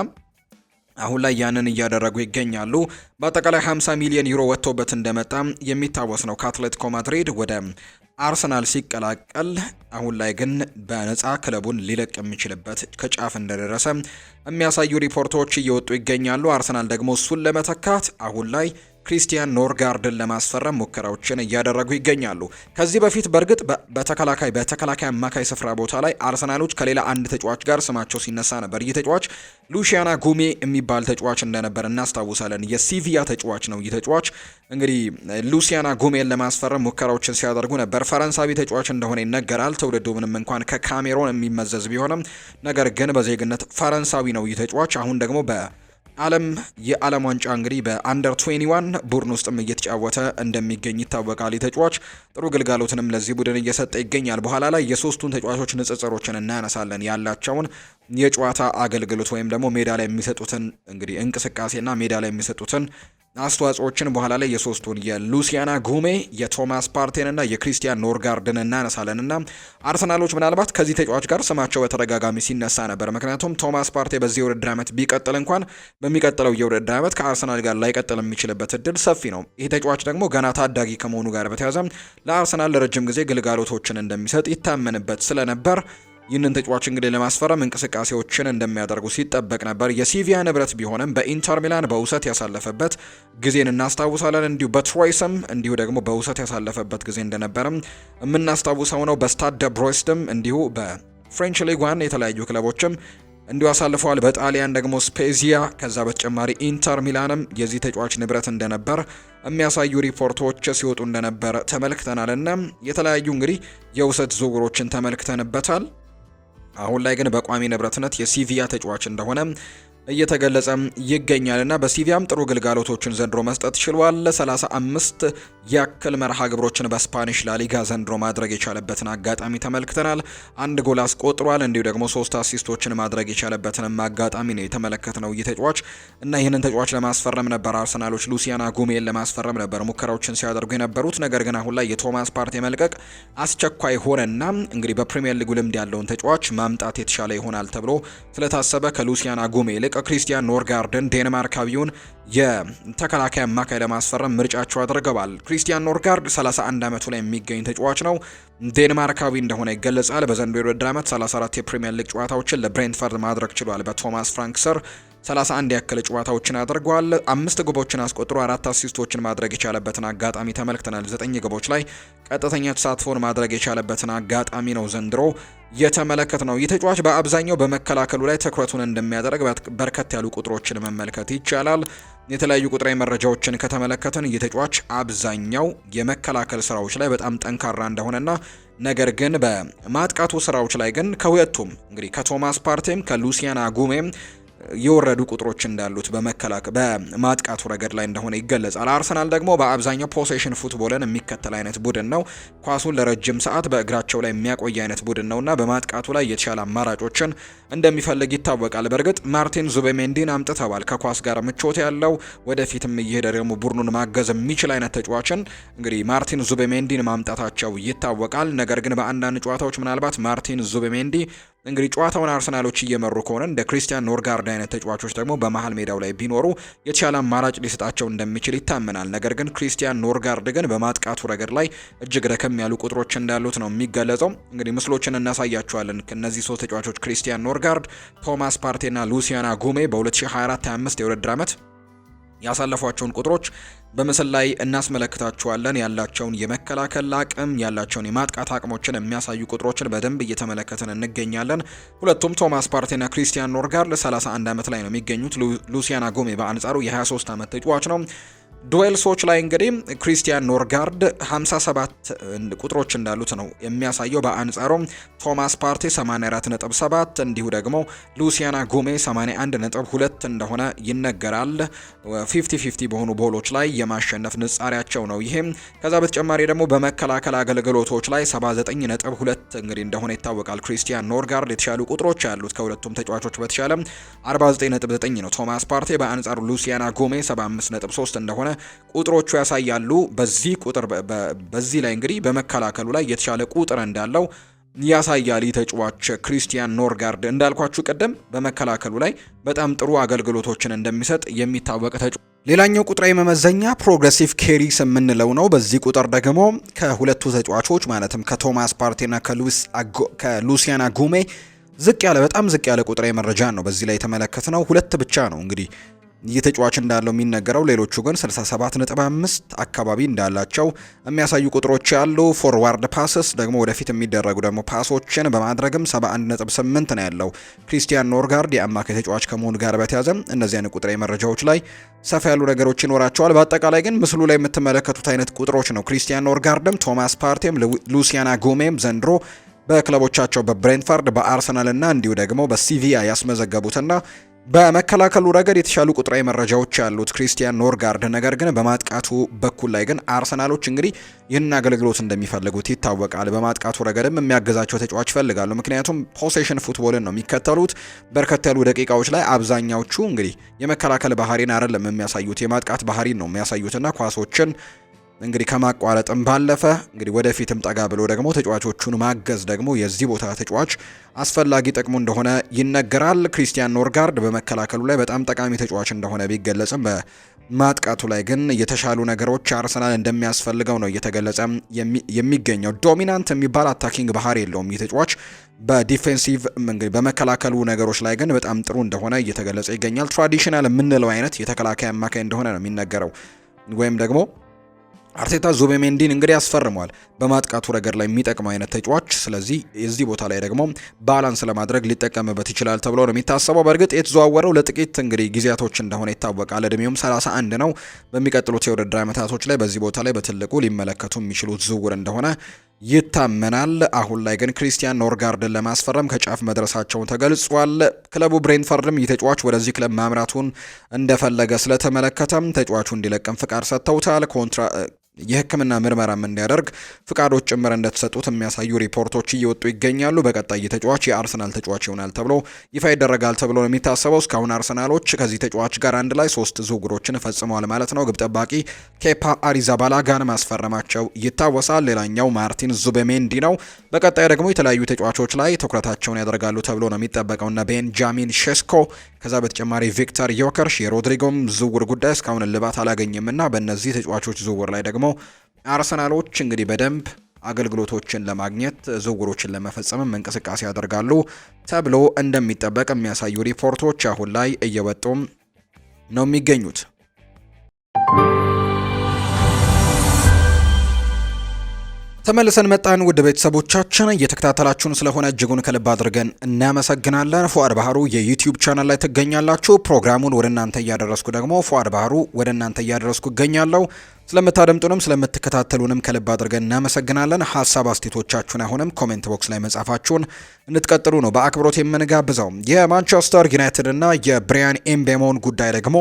አሁን ላይ ያንን እያደረጉ ይገኛሉ። በአጠቃላይ 50 ሚሊዮን ዩሮ ወጥቶበት እንደመጣ የሚታወስ ነው ከአትሌቲኮ ማድሪድ ወደ አርሰናል ሲቀላቀል። አሁን ላይ ግን በነፃ ክለቡን ሊለቅ የሚችልበት ከጫፍ እንደደረሰ የሚያሳዩ ሪፖርቶች እየወጡ ይገኛሉ። አርሰናል ደግሞ እሱን ለመተካት አሁን ላይ ክሪስቲያን ኖርጋርድን ለማስፈረም ሙከራዎችን እያደረጉ ይገኛሉ። ከዚህ በፊት በእርግጥ በተከላካይ አማካይ ስፍራ ቦታ ላይ አርሰናሎች ከሌላ አንድ ተጫዋች ጋር ስማቸው ሲነሳ ነበር። ይህ ተጫዋች ሉሲያና ጉሜ የሚባል ተጫዋች እንደነበር እናስታውሳለን። የሲቪያ ተጫዋች ነው። ይህ ተጫዋች እንግዲህ ሉሲያና ጉሜን ለማስፈረም ሙከራዎችን ሲያደርጉ ነበር። ፈረንሳዊ ተጫዋች እንደሆነ ይነገራል። ትውልዱ ምንም እንኳን ከካሜሮን የሚመዘዝ ቢሆንም ነገር ግን በዜግነት ፈረንሳዊ ነው ይህ ተጫዋች። አሁን ደግሞ የዓለም ዋንጫ እንግዲህ በአንደር 21 ቡድን ውስጥም እየተጫወተ እንደሚገኝ ይታወቃል። ተጫዋች ጥሩ ግልጋሎትንም ለዚህ ቡድን እየሰጠ ይገኛል። በኋላ ላይ የሶስቱን ተጫዋቾች ንጽጽሮችን እናነሳለን። ያላቸውን የጨዋታ አገልግሎት ወይም ደግሞ ሜዳ ላይ የሚሰጡትን እንግዲህ እንቅስቃሴና ሜዳ ላይ የሚሰጡትን አስተዋጽኦችን በኋላ ላይ የሶስቱን የሉሲያና ጉሜ የቶማስ ፓርቴንና የክሪስቲያን ኖርጋርድን እናነሳለንና አርሰናሎች ምናልባት ከዚህ ተጫዋች ጋር ስማቸው በተደጋጋሚ ሲነሳ ነበር። ምክንያቱም ቶማስ ፓርቴ በዚህ የውድድር ዓመት ቢቀጥል እንኳን በሚቀጥለው የውድድር ዓመት ከአርሰናል ጋር ላይቀጥል የሚችልበት እድል ሰፊ ነው። ይህ ተጫዋች ደግሞ ገና ታዳጊ ከመሆኑ ጋር በተያያዘ ለአርሰናል ለረጅም ጊዜ ግልጋሎቶችን እንደሚሰጥ ይታመንበት ስለነበር ይህንን ተጫዋች እንግዲህ ለማስፈረም እንቅስቃሴዎችን እንደሚያደርጉ ሲጠበቅ ነበር። የሲቪያ ንብረት ቢሆንም በኢንተር ሚላን በውሰት ያሳለፈበት ጊዜን እናስታውሳለን። እንዲሁ በትሮይስም እንዲሁ ደግሞ በውሰት ያሳለፈበት ጊዜ እንደነበረም የምናስታውሰው ነው። በስታድ ደ ብሮስትም እንዲሁ በፍሬንች ሊግ ዋን የተለያዩ ክለቦችም እንዲሁ አሳልፈዋል። በጣሊያን ደግሞ ስፔዚያ፣ ከዛ በተጨማሪ ኢንተር ሚላንም የዚህ ተጫዋች ንብረት እንደነበር የሚያሳዩ ሪፖርቶች ሲወጡ እንደነበር ተመልክተናልና የተለያዩ እንግዲህ የውሰት ዝውውሮችን ተመልክተንበታል። አሁን ላይ ግን በቋሚ ንብረትነት የሲቪያ ተጫዋች እንደሆነ እየተገለጸ ይገኛልና በሲቪያም ጥሩ ግልጋሎቶችን ዘንድሮ መስጠት ችሏል። 35 ያክል መርሃ ግብሮችን በስፓኒሽ ላሊጋ ዘንድሮ ማድረግ የቻለበትን አጋጣሚ ተመልክተናል። አንድ ጎል አስቆጥሯል። እንዲሁ ደግሞ 3 አሲስቶችን ማድረግ የቻለበትንም አጋጣሚ ነው የተመለከትነው ይህ ተጫዋች እና ይህንን ተጫዋች ለማስፈረም ነበር አርሰናሎች ሉሲያና ጉሜን ለማስፈረም ነበር ሙከራዎችን ሲያደርጉ የነበሩት። ነገር ግን አሁን ላይ የቶማስ ፓርቴ መልቀቅ አስቸኳይ ሆነና እንግዲህ በፕሪሚየር ሊጉ ልምድ ያለውን ተጫዋች ማምጣት የተሻለ ይሆናል ተብሎ ስለታሰበ ከሉሲያና ጉሜ ይልቅ ክሪስቲያን ኖርጋርድን ዴንማርካዊውን የተከላካይ አማካይ ለማስፈረም ምርጫቸው አድርገዋል። ክሪስቲያን ኖርጋርድ 31 ዓመቱ ላይ የሚገኝ ተጫዋች ነው። ዴንማርካዊ እንደሆነ ይገለጻል። በዘንድሮው የውድድር ዓመት 34 የፕሪሚየር ሊግ ጨዋታዎችን ለብሬንትፈርድ ማድረግ ችሏል። በቶማስ ፍራንክ ስር 31 ያክል ጨዋታዎችን አድርጓል። 5 ግቦችን አስቆጥሮ 4 አሲስቶችን ማድረግ የቻለበትን አጋጣሚ ተመልክተናል። 9 ግቦች ላይ ቀጥተኛ ተሳትፎን ማድረግ የቻለበትን አጋጣሚ ነው ዘንድሮ የተመለከት ነው። ይህ ተጫዋች በአብዛኛው በመከላከሉ ላይ ትኩረቱን እንደሚያደርግ በርከት ያሉ ቁጥሮችን መመልከት ይቻላል። የተለያዩ ቁጥራዊ መረጃዎችን ከተመለከትን ይህ ተጫዋች አብዛኛው የመከላከል ስራዎች ላይ በጣም ጠንካራ እንደሆነና ነገር ግን በማጥቃቱ ስራዎች ላይ ግን ከሁለቱም እንግዲህ ከቶማስ ፓርቴም ከሉሲያና ጉሜም የወረዱ ቁጥሮች እንዳሉት በማጥቃቱ ረገድ ላይ እንደሆነ ይገለጻል። አርሰናል ደግሞ በአብዛኛው ፖሴሽን ፉትቦልን የሚከተል አይነት ቡድን ነው። ኳሱን ለረጅም ሰዓት በእግራቸው ላይ የሚያቆይ አይነት ቡድን ነውና በማጥቃቱ ላይ የተሻለ አማራጮችን እንደሚፈልግ ይታወቃል። በእርግጥ ማርቲን ዙቤሜንዲን አምጥተዋል። ከኳስ ጋር ምቾት ያለው ወደፊትም እየሄደ ደግሞ ቡድኑን ማገዝ የሚችል አይነት ተጫዋችን እንግዲህ ማርቲን ዙቤሜንዲን ማምጣታቸው ይታወቃል። ነገር ግን በአንዳንድ ጨዋታዎች ምናልባት ማርቲን ዙቤሜንዲ እንግዲህ ጨዋታውን አርሰናሎች እየመሩ ከሆነ እንደ ክሪስቲያን ኖርጋርድ አይነት ተጫዋቾች ደግሞ በመሃል ሜዳው ላይ ቢኖሩ የተሻለ አማራጭ ሊሰጣቸው እንደሚችል ይታመናል። ነገር ግን ክሪስቲያን ኖርጋርድ ግን በማጥቃቱ ረገድ ላይ እጅግ ረከም ያሉ ቁጥሮች እንዳሉት ነው የሚገለጸው። እንግዲህ ምስሎችን እናሳያቸዋለን። እነዚህ 3 ተጫዋቾች ክሪስቲያን ኖርጋርድ፣ ቶማስ ፓርቴና ሉሲያና ጉሜ በ2024-25 የውድድር ዓመት ያሳለፏቸውን ቁጥሮች በምስል ላይ እናስመለክታችኋለን። ያላቸውን የመከላከል አቅም ያላቸውን የማጥቃት አቅሞችን የሚያሳዩ ቁጥሮችን በደንብ እየተመለከትን እንገኛለን። ሁለቱም ቶማስ ፓርቴና ክሪስቲያን ኖርጋርድ 31 ዓመት ላይ ነው የሚገኙት። ሉሲያና ጉሜ በአንጻሩ የ23 ዓመት ተጫዋች ነው። ዱዌልሶች ላይ እንግዲህ ክሪስቲያን ኖርጋርድ 57 ቁጥሮች እንዳሉት ነው የሚያሳየው። በአንጻሩም ቶማስ ፓርቴ 84.7 እንዲሁ ደግሞ ሉሲያና ጉሜ 81.2 እንደሆነ ይነገራል። 50-50 በሆኑ ቦሎች ላይ የማሸነፍ ንጻሪያቸው ነው ይሄም። ከዛ በተጨማሪ ደግሞ በመከላከል አገልግሎቶች ላይ 79.2 እንግዲህ እንደሆነ ይታወቃል። ክሪስቲያን ኖርጋርድ የተሻሉ ቁጥሮች ያሉት ከሁለቱም ተጫዋቾች በተሻለ 49.9 ነው ቶማስ ፓርቴ። በአንጻሩ ሉሲያና ጉሜ 75.3 እንደሆነ ቁጥሮቹ ያሳያሉ። በዚህ ላይ እንግዲህ በመከላከሉ ላይ የተሻለ ቁጥር እንዳለው ያሳያል። ተጫዋች ክሪስቲያን ኖርጋርድ እንዳልኳችሁ ቀደም በመከላከሉ ላይ በጣም ጥሩ አገልግሎቶችን እንደሚሰጥ የሚታወቅ ተጫዋች። ሌላኛው ቁጥራዊ መመዘኛ ፕሮግሬሲቭ ኬሪስ የምንለው ነው። በዚህ ቁጥር ደግሞ ከሁለቱ ተጫዋቾች ማለትም ከቶማስ ፓርቴና ከሉሲያና ጉሜ በጣም ዝቅ ያለ ቁጥራዊ መረጃ ነው በዚህ ላይ የተመለከትነው። ሁለት ብቻ ነው እንግዲህ የተጫዋች እንዳለው የሚነገረው። ሌሎቹ ግን 67.5 አካባቢ እንዳላቸው የሚያሳዩ ቁጥሮች ያሉ። ፎርዋርድ ፓስስ ደግሞ ወደፊት የሚደረጉ ደግሞ ፓሶችን በማድረግም 71.8 ነው ያለው ክሪስቲያን ኖርጋርድ የአማካይ ተጫዋች ከመሆኑ ጋር በተያያዘ እነዚህ አይነት ቁጥራዊ መረጃዎች ላይ ሰፋ ያሉ ነገሮች ይኖራቸዋል። በአጠቃላይ ግን ምስሉ ላይ የምትመለከቱት አይነት ቁጥሮች ነው። ክሪስቲያን ኖርጋርድም ቶማስ ፓርቴም ሉሲያና ጉሜም ዘንድሮ በክለቦቻቸው በብሬንትፈርድ በአርሰናል እና እንዲሁ ደግሞ በሲቪያ ያስመዘገቡትና በመከላከሉ ረገድ የተሻሉ ቁጥራዊ መረጃዎች ያሉት ክሪስቲያን ኖርጋርድ፣ ነገር ግን በማጥቃቱ በኩል ላይ ግን አርሰናሎች እንግዲህ ይህን አገልግሎት እንደሚፈልጉት ይታወቃል። በማጥቃቱ ረገድም የሚያገዛቸው ተጫዋች ይፈልጋሉ። ምክንያቱም ፖሴሽን ፉትቦልን ነው የሚከተሉት። በርከት ያሉ ደቂቃዎች ላይ አብዛኛዎቹ እንግዲህ የመከላከል ባህሪን አይደለም የሚያሳዩት የማጥቃት ባህሪን ነው የሚያሳዩትና ኳሶችን እንግዲህ ከማቋረጥም ባለፈ እንግዲህ ወደፊትም ጠጋ ብሎ ደግሞ ተጫዋቾቹን ማገዝ ደግሞ የዚህ ቦታ ተጫዋች አስፈላጊ ጥቅሙ እንደሆነ ይነገራል። ክሪስቲያን ኖርጋርድ በመከላከሉ ላይ በጣም ጠቃሚ ተጫዋች እንደሆነ ቢገለጽም በማጥቃቱ ላይ ግን የተሻሉ ነገሮች አርሰናል እንደሚያስፈልገው ነው እየተገለጸ የሚገኘው። ዶሚናንት የሚባል አታኪንግ ባህሪ የለውም ይህ ተጫዋች። በዲፌንሲቭ እንግዲህ በመከላከሉ ነገሮች ላይ ግን በጣም ጥሩ እንደሆነ እየተገለጸ ይገኛል። ትራዲሽናል የምንለው አይነት የተከላካይ አማካይ እንደሆነ ነው የሚነገረው ወይም ደግሞ አርቴታ ዙቤሜንዲን እንግዲህ ያስፈርሟል በማጥቃቱ ረገድ ላይ የሚጠቅመው አይነት ተጫዋች። ስለዚህ የዚህ ቦታ ላይ ደግሞ ባላንስ ለማድረግ ሊጠቀምበት ይችላል ተብሎ ነው የሚታሰበው። በእርግጥ የተዘዋወረው ለጥቂት እንግዲህ ጊዜያቶች እንደሆነ ይታወቃል። እድሜውም 31 ነው። በሚቀጥሉት የውድድር ዓመታቶች ላይ በዚህ ቦታ ላይ በትልቁ ሊመለከቱ የሚችሉት ዝውውር እንደሆነ ይታመናል። አሁን ላይ ግን ክሪስቲያን ኖርጋርድን ለማስፈረም ከጫፍ መድረሳቸውን ተገልጿል። ክለቡ ብሬንትፈርድም ይህ ተጫዋች ወደዚህ ክለብ ማምራቱን እንደፈለገ ስለተመለከተም ተጫዋቹ እንዲለቅም ፍቃድ ሰጥተውታል። የሕክምና ምርመራም እንዲያደርግ ፍቃዶች ጭምር እንደተሰጡት የሚያሳዩ ሪፖርቶች እየወጡ ይገኛሉ። በቀጣይ ተጫዋች የአርሰናል ተጫዋች ይሆናል ተብሎ ይፋ ይደረጋል ተብሎ ነው የሚታሰበው። እስካሁን አርሰናሎች ከዚህ ተጫዋች ጋር አንድ ላይ 3 ዝውውሮችን ፈጽመዋል ማለት ነው። ግብ ጠባቂ ኬፓ አሪዛባላጋን ማስፈረማቸው ይታወሳል። ሌላኛው ማርቲን ዙቤሜንዲ ነው። በቀጣይ ደግሞ የተለያዩ ተጫዋቾች ላይ ትኩረታቸውን ያደርጋሉ ተብሎ ነው የሚጠበቀውና ቤንጃሚን ሼስኮ፣ ከዛ በተጨማሪ ቪክተር ዮከርሽ፣ የሮድሪጎም ዝውውር ጉዳይ እስካሁን እልባት አላገኘምና በእነዚህ ተጫዋቾች ዝውውር ላይ ደግሞ አርሰናሎች እንግዲህ በደንብ አገልግሎቶችን ለማግኘት ዝውውሮችን ለመፈጸምም እንቅስቃሴ ያደርጋሉ ተብሎ እንደሚጠበቅ የሚያሳዩ ሪፖርቶች አሁን ላይ እየወጡም ነው የሚገኙት። ተመልሰን መጣን። ውድ ቤተሰቦቻችን እየተከታተላችሁን ስለሆነ እጅጉን ከልብ አድርገን እናመሰግናለን። ፉአድ ባህሩ የዩቲዩብ ቻናል ላይ ትገኛላችሁ። ፕሮግራሙን ወደ እናንተ እያደረስኩ ደግሞ ፉአድ ባህሩ ወደ እናንተ እያደረስኩ እገኛለሁ። ስለምታደምጡንም ስለምትከታተሉንም ከልብ አድርገን እናመሰግናለን። ሀሳብ አስተያየቶቻችሁን አሁንም ኮሜንት ቦክስ ላይ መጻፋችሁን እንድትቀጥሉ ነው በአክብሮት የምንጋብዘው። የማንቸስተር ዩናይትድ እና የብሪያን ኤምቤሞን ጉዳይ ደግሞ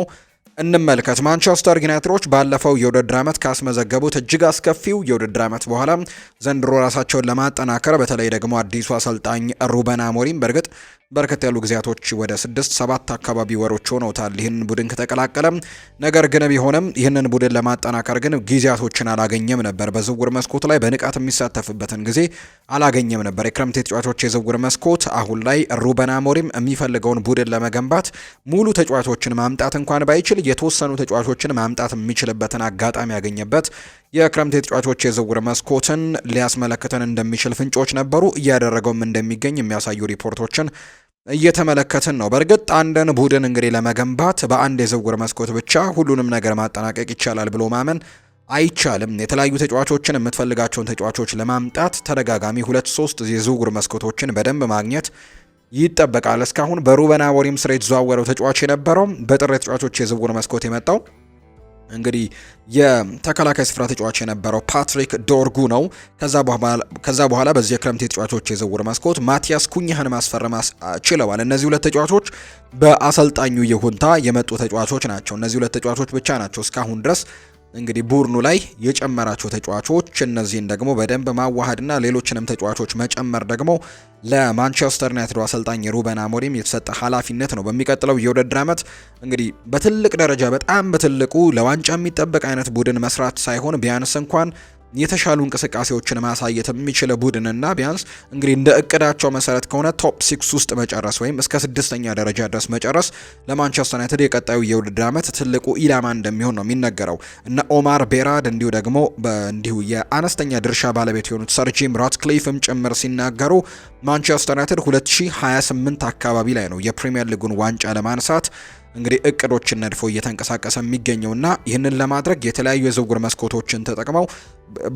እንመልከት። ማንቸስተር ዩናይትዶች ባለፈው የውድድር ዓመት ካስመዘገቡት እጅግ አስከፊው የውድድር ዓመት በኋላ ዘንድሮ ራሳቸውን ለማጠናከር በተለይ ደግሞ አዲሱ አሰልጣኝ ሩበን አሞሪም በእርግጥ በርከት ያሉ ጊዜያቶች ወደ 6-7 አካባቢ ወሮች ሆነውታል ይህንን ቡድን ከተቀላቀለ። ነገር ግን ቢሆንም ይህንን ቡድን ለማጠናከር ግን ጊዜያቶችን አላገኘም ነበር። በዝውውር መስኮት ላይ በንቃት የሚሳተፍበትን ጊዜ አላገኘም ነበር የክረምት ተጫዋቾች የዝውውር መስኮት። አሁን ላይ ሩበን አሞሪም የሚፈልገውን ቡድን ለመገንባት ሙሉ ተጫዋቾችን ማምጣት እንኳን ባይችል የተወሰኑ ተጫዋቾችን ማምጣት የሚችልበትን አጋጣሚ ያገኘበት የክረምት ተጫዋቾች የዝውውር መስኮትን ሊያስመለክተን እንደሚችል ፍንጮች ነበሩ። እያደረገውም እንደሚገኝ የሚያሳዩ ሪፖርቶችን እየተመለከትን ነው። በእርግጥ አንድን ቡድን እንግዲህ ለመገንባት በአንድ የዝውውር መስኮት ብቻ ሁሉንም ነገር ማጠናቀቅ ይቻላል ብሎ ማመን አይቻልም። የተለያዩ ተጫዋቾችን የምትፈልጋቸውን ተጫዋቾች ለማምጣት ተደጋጋሚ 2-3 የዝውውር መስኮቶችን በደንብ ማግኘት ይጠበቃል። እስካሁን በሩበን አሞሪም ስር የተዘዋወረው ተጫዋች የነበረው በጥር ተጫዋቾች የዝውውር መስኮት የመጣው እንግዲህ የተከላካይ ስፍራ ተጫዋች የነበረው ፓትሪክ ዶርጉ ነው። ከዛ በኋላ በዚህ የክረምት የተጫዋቾች የዝውውር መስኮት ማቲያስ ኩኛህን ማስፈረም ችለዋል። እነዚህ ሁለት ተጫዋቾች በአሰልጣኙ ይሁንታ የመጡ ተጫዋቾች ናቸው። እነዚህ ሁለት ተጫዋቾች ብቻ ናቸው እስካሁን ድረስ እንግዲህ ቡድኑ ላይ የጨመራቸው ተጫዋቾች። እነዚህን ደግሞ በደንብ ማዋሃድና ሌሎችንም ተጫዋቾች መጨመር ደግሞ ለማንቸስተር ዩናይትድ አሰልጣኝ ሩበን አሞሪም የተሰጠ ኃላፊነት ነው። በሚቀጥለው የውድድር ዓመት እንግዲህ በትልቅ ደረጃ በጣም በትልቁ ለዋንጫ የሚጠበቅ አይነት ቡድን መስራት ሳይሆን ቢያንስ እንኳን የተሻሉ እንቅስቃሴዎችን ማሳየት የሚችል ቡድንና ቢያንስ እንግዲህ እንደ እቅዳቸው መሰረት ከሆነ ቶፕ 6 ውስጥ መጨረስ ወይም እስከ 6ኛ ደረጃ ድረስ መጨረስ ለማንቸስተር ዩናይትድ የቀጣዩ የውድድር ዓመት ትልቁ ኢላማ እንደሚሆን ነው የሚነገረው። እነ ኦማር ቤራድ እንዲሁ የአነስተኛ ድርሻ ባለቤት የሆኑት ሰር ጂም ራትክሊፍም ጭምር ሲናገሩ ማንቸስተር ዩናይትድ 2028 አካባቢ ላይ ነው የፕሪሚየር ሊጉን ዋንጫ ለማንሳት እንግዲህ እቅዶችን ነድፎ እየተንቀሳቀሰ የሚገኘውና ይህንን ለማድረግ የተለያዩ የዝውውር መስኮቶችን ተጠቅመው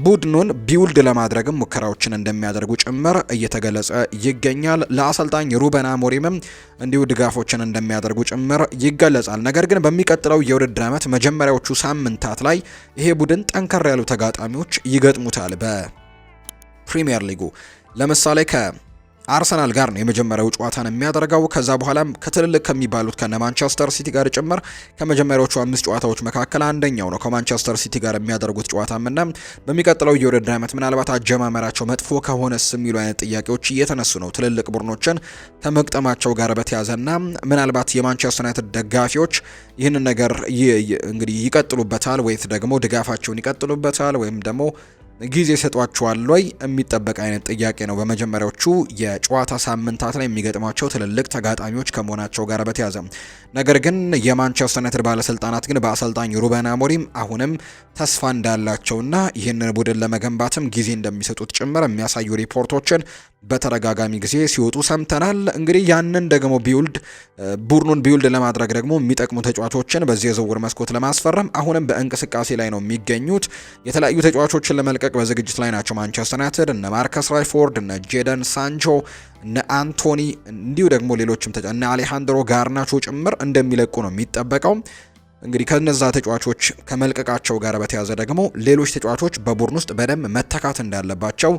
ቡድኑን ቢውልድ ለማድረግም ሙከራዎችን እንደሚያደርጉ ጭምር እየተገለጸ ይገኛል። ለአሰልጣኝ ሩበን አሞሪምም እንዲሁ ድጋፎችን እንደሚያደርጉ ጭምር ይገለጻል። ነገር ግን በሚቀጥለው የውድድር ዓመት መጀመሪያዎቹ ሳምንታት ላይ ይሄ ቡድን ጠንከር ያሉ ተጋጣሚዎች ይገጥሙታል። በፕሪሚየር ሊጉ ለምሳሌ አርሰናል ጋር ነው የመጀመሪያው ጨዋታን የሚያደርገው። ከዛ በኋላም ከትልልቅ ከሚባሉት ከነ ማንቸስተር ሲቲ ጋር ጭምር ከመጀመሪያዎቹ 5 ጨዋታዎች መካከል አንደኛው ነው ከማንቸስተር ሲቲ ጋር የሚያደርጉት ጨዋታምና በሚቀጥለው የውድድር ዓመት ምናልባት አጀማመራቸው መጥፎ ከሆነስ የሚሉ አይነት ጥያቄዎች እየተነሱ ነው ትልልቅ ቡድኖችን ከመቅጠማቸው ጋር በተያዘና ምናልባት የማንቸስተር ዩናይትድ ደጋፊዎች ይህንን ነገር እንግዲህ ይቀጥሉበታል ወይስ ደግሞ ድጋፋቸውን ይቀጥሉበታል ወይም ደግሞ ጊዜ ሰጧቸዋል ወይ የሚጠበቅ አይነት ጥያቄ ነው። በመጀመሪያዎቹ የጨዋታ ሳምንታት ላይ የሚገጥሟቸው ትልልቅ ተጋጣሚዎች ከመሆናቸው ጋር በተያያዘ ነገር ግን የማንቸስተር ዩናይትድ ባለስልጣናት ግን በአሰልጣኝ ሩበን አሞሪም አሁንም ተስፋ እንዳላቸውና ይህንን ቡድን ለመገንባትም ጊዜ እንደሚሰጡት ጭምር የሚያሳዩ ሪፖርቶችን በተደጋጋሚ ጊዜ ሲወጡ ሰምተናል። እንግዲህ ያንን ደግሞ ቡድኑን ቢውልድ ለማድረግ ደግሞ የሚጠቅሙ ተጫዋቾችን በዚህ የዝውውር መስኮት ለማስፈረም አሁንም በእንቅስቃሴ ላይ ነው የሚገኙት። የተለያዩ ተጫዋቾችን ለመልቀቅ በዝግጅት ላይ ናቸው ማንቸስተር ዩናይትድ። እነ ማርከስ ራሽፎርድ፣ እነ ጄደን ሳንቾ፣ እነ አንቶኒ እንዲሁ ደግሞ ሌሎችም እነ አሌሃንድሮ ጋርናቾ ጭምር እንደሚለቁ ነው የሚጠበቀው። እንግዲህ ከነዛ ተጫዋቾች ከመልቀቃቸው ጋር በተያያዘ ደግሞ ሌሎች ተጫዋቾች በቡድን ውስጥ በደንብ መተካት እንዳለባቸው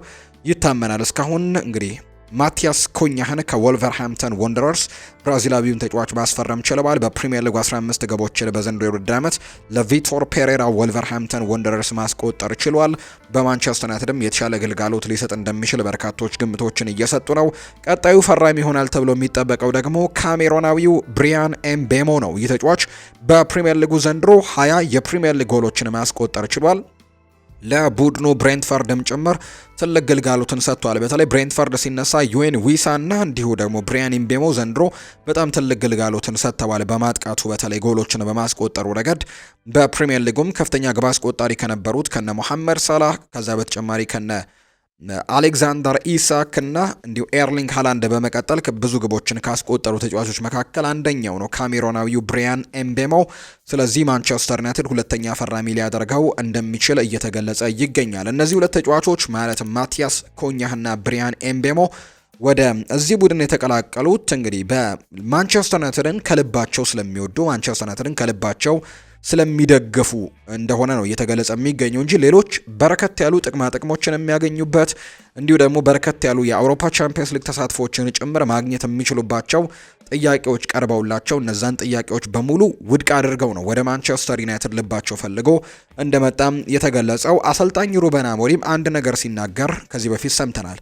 ይታመናል። እስካሁን እንግዲህ ማቲያስ ኩኛህን ከወልቨርሃምፕተን ወንደረርስ ብራዚላዊውን ተጫዋች ማስፈረም ችለዋል። በፕሪሚየር ሊግ 15 ግቦችን በዘንድሮው የውድድር ዓመት ለቪቶር ፔሬራ ወልቨርሃምፕተን ወንደረርስ ማስቆጠር ችሏል። በማንቸስተር ዩናይትድም የተሻለ ግልጋሎት ሊሰጥ እንደሚችል በርካቶች ግምቶችን እየሰጡ ነው። ቀጣዩ ፈራሚ ይሆናል ተብሎ የሚጠበቀው ደግሞ ካሜሮናዊው ብሪያን ኤምቤሞ ነው። ይህ ተጫዋች በፕሪሚየር ሊጉ ዘንድሮ 20 የፕሪሚየር ሊግ ጎሎችን ማስቆጠር ችሏል። ለቡድኑ ብሬንትፈርድም ጭምር ትልቅ ግልጋሎትን ሰጥቷል። በተለይ ብሬንትፈርድ ሲነሳ ዩኤን ዊሳ እና እንዲሁ ደግሞ ብሪያን ኢምቤሞ ዘንድሮ በጣም ትልቅ ግልጋሎትን ሰጥተዋል። በማጥቃቱ በተለይ ጎሎችን በማስቆጠሩ ረገድ በፕሪሚየር ሊጉም ከፍተኛ ግብ አስቆጣሪ ከነበሩት ከነ መሐመድ ሳላህ ከዛ በተጨማሪ ከነ አሌክዛንደር ኢሳክ እና እንዲሁ ኤርሊንግ ሃላንድ በመቀጠል ብዙ ግቦችን ካስቆጠሩ ተጫዋቾች መካከል አንደኛው ነው ካሜሮናዊው ብሪያን ኤምቤሞ። ስለዚህ ማንቸስተር ዩናይትድ ሁለተኛ ፈራሚ ሊያደርገው እንደሚችል እየተገለጸ ይገኛል። እነዚህ ሁለት ተጫዋቾች ማለትም ማቲያስ ኩኛህና ብሪያን ኤምቤሞ ወደ እዚህ ቡድን የተቀላቀሉት እንግዲህ በማንቸስተር ዩናይትድን ከልባቸው ስለሚወዱ ማንቸስተር ዩናይትድን ከልባቸው ስለሚደግፉ እንደሆነ ነው እየተገለጸ የሚገኘው እንጂ ሌሎች በርከት ያሉ ጥቅማ ጥቅሞችን የሚያገኙበት እንዲሁ ደግሞ በርከት ያሉ የአውሮፓ ቻምፒየንስ ሊግ ተሳትፎችን ጭምር ማግኘት የሚችሉባቸው ጥያቄዎች ቀርበውላቸው እነዛን ጥያቄዎች በሙሉ ውድቅ አድርገው ነው ወደ ማንቸስተር ዩናይትድ ልባቸው ፈልጎ እንደመጣም የተገለጸው። አሰልጣኝ ሩበን አሞሪም አንድ ነገር ሲናገር ከዚህ በፊት ሰምተናል።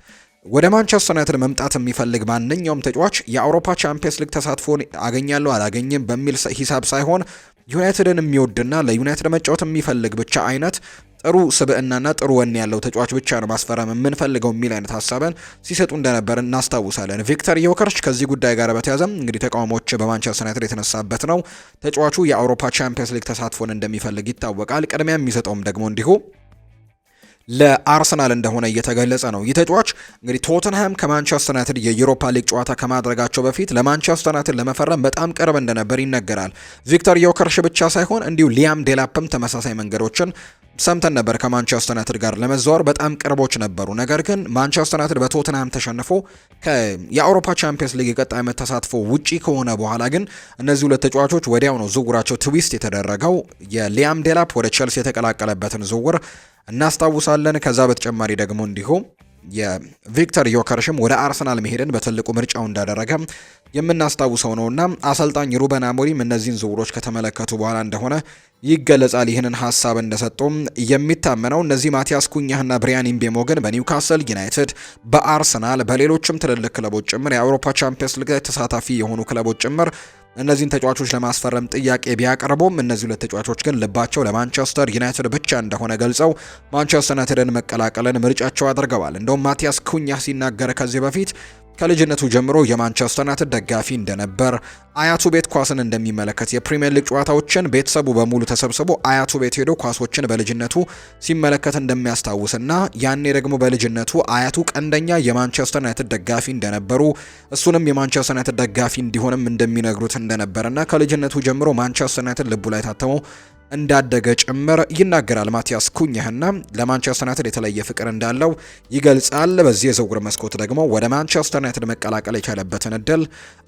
ወደ ማንቸስተር ዩናይትድ መምጣት የሚፈልግ ማንኛውም ተጫዋች የአውሮፓ ቻምፒየንስ ሊግ ተሳትፎን አገኛለሁ አላገኝም በሚል ሂሳብ ሳይሆን ዩናይትድን የሚወድና ለዩናይትድ መጫወት የሚፈልግ ብቻ አይነት ጥሩ ስብዕናና ጥሩ ወኔ ያለው ተጫዋች ብቻ ነው ማስፈረም የምንፈልገው የሚል አይነት ሀሳብን ሲሰጡ እንደነበር እናስታውሳለን። ቪክተር ዮከርሽ ከዚህ ጉዳይ ጋር በተያያዘም እንግዲህ ተቃውሞዎች በማንቸስተር ዩናይትድ የተነሳበት ነው። ተጫዋቹ የአውሮፓ ቻምፒየንስ ሊግ ተሳትፎን እንደሚፈልግ ይታወቃል። ቅድሚያ የሚሰጠውም ደግሞ እንዲሁ ለአርሰናል እንደሆነ እየተገለጸ ነው። ይህ ተጫዋች እንግዲህ ቶተንሃም ከማንቸስተር ዩናይትድ የዩሮፓ ሊግ ጨዋታ ከማድረጋቸው በፊት ለማንቸስተር ዩናይትድ ለመፈረም በጣም ቅርብ እንደነበር ይነገራል። ቪክተር ዮከርሽ ብቻ ሳይሆን እንዲሁ ሊያም ዴላፕም ተመሳሳይ መንገዶችን ሰምተን ነበር። ከማንቸስተር ዩናይትድ ጋር ለመዘዋወር በጣም ቅርቦች ነበሩ። ነገር ግን ማንቸስተር ዩናይትድ በቶተንሃም ተሸንፎ የአውሮፓ ቻምፒየንስ ሊግ የቀጣይ ዓመት ተሳትፎ ውጪ ከሆነ በኋላ ግን እነዚህ ሁለት ተጫዋቾች ወዲያው ነው ዝውውራቸው ትዊስት የተደረገው። የሊያም ዴላፕ ወደ ቼልሲ የተቀላቀለበትን ዝውውር እናስታውሳለን። ከዛ በተጨማሪ ደግሞ እንዲሁ የቪክተር ዮከርሽም ወደ አርሰናል መሄድን በትልቁ ምርጫው እንዳደረገ የምናስታውሰው ነውና አሰልጣኝ ሩበን አሞሪም እነዚህን ዝውውሮች ከተመለከቱ በኋላ እንደሆነ ይገለጻል ይህንን ሀሳብ እንደሰጡም የሚታመነው። እነዚህ ማቲያስ ኩኛህና ብሪያን ኢምቤሞ ግን በኒውካስል ዩናይትድ፣ በአርሰናል፣ በሌሎችም ትልልቅ ክለቦች ጭምር የአውሮፓ ቻምፒየንስ ሊግ ተሳታፊ የሆኑ ክለቦች ጭምር እነዚህን ተጫዋቾች ለማስፈረም ጥያቄ ቢያቀርቡም እነዚህ ሁለት ተጫዋቾች ግን ልባቸው ለማንቸስተር ዩናይትድ ብቻ እንደሆነ ገልጸው ማንቸስተር ዩናይትድን መቀላቀልን ምርጫቸው አድርገዋል። እንደውም ማቲያስ ኩኛህ ሲናገር ከዚህ በፊት ከልጅነቱ ጀምሮ የማንቸስተር ዩናይትድ ደጋፊ እንደነበር፣ አያቱ ቤት ኳስን እንደሚመለከት፣ የፕሪሚየር ሊግ ጨዋታዎችን ቤተሰቡ በሙሉ ተሰብስቦ አያቱ ቤት ሄዶ ኳሶችን በልጅነቱ ሲመለከት እንደሚያስታውስና ያኔ ደግሞ በልጅነቱ አያቱ ቀንደኛ የማንቸስተር ዩናይትድ ደጋፊ እንደነበሩ እሱንም የማንቸስተር ዩናይትድ ደጋፊ እንዲሆንም እንደሚነግሩት እንደነበርና ከልጅነቱ ጀምሮ ማንቸስተር ዩናይትድ ልቡ ላይ ታተመው እንዳደገ ጭምር ይናገራል። ማቲያስ ኩኛህና ለማንቸስተር ዩናይትድ የተለየ ፍቅር እንዳለው ይገልጻል። በዚህ የዝውውር መስኮት ደግሞ ወደ ማንቸስተር ዩናይትድ መቀላቀል የቻለበትን እድል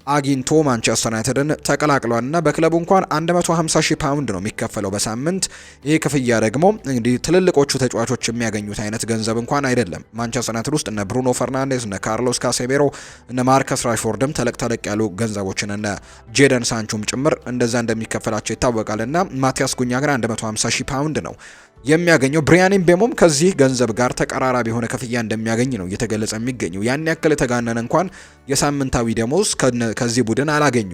አግኝቶ ማንቸስተር ዩናይትድን ተቀላቅሏልና በክለቡ እንኳን 150 ሺህ ፓውንድ ነው የሚከፈለው በሳምንት። ይህ ክፍያ ደግሞ እንግዲህ ትልልቆቹ ተጫዋቾች የሚያገኙት አይነት ገንዘብ እንኳን አይደለም። ማንቸስተር ዩናይትድ ውስጥ እነ ብሩኖ ፈርናንዴዝ፣ እነ ካርሎስ ካሴሜሮ፣ እነ ማርከስ ራሽፎርድም ተለቅ ያሉ ገንዘቦችን እነ ጄደን ሳንቾም ጭምር እንደዛ እንደሚከፈላቸው ይታወቃልና ማቲያስ ኩኛ ግን 150 ሺህ ፓውንድ ነው የሚያገኘው። ብሪያን ኢምቤሞም ከዚህ ገንዘብ ጋር ተቀራራቢ የሆነ ክፍያ እንደሚያገኝ ነው እየተገለጸ የሚገኘው። ያን ያክል የተጋነነ እንኳን የሳምንታዊ ደሞዝ ከዚህ ቡድን አላገኙ።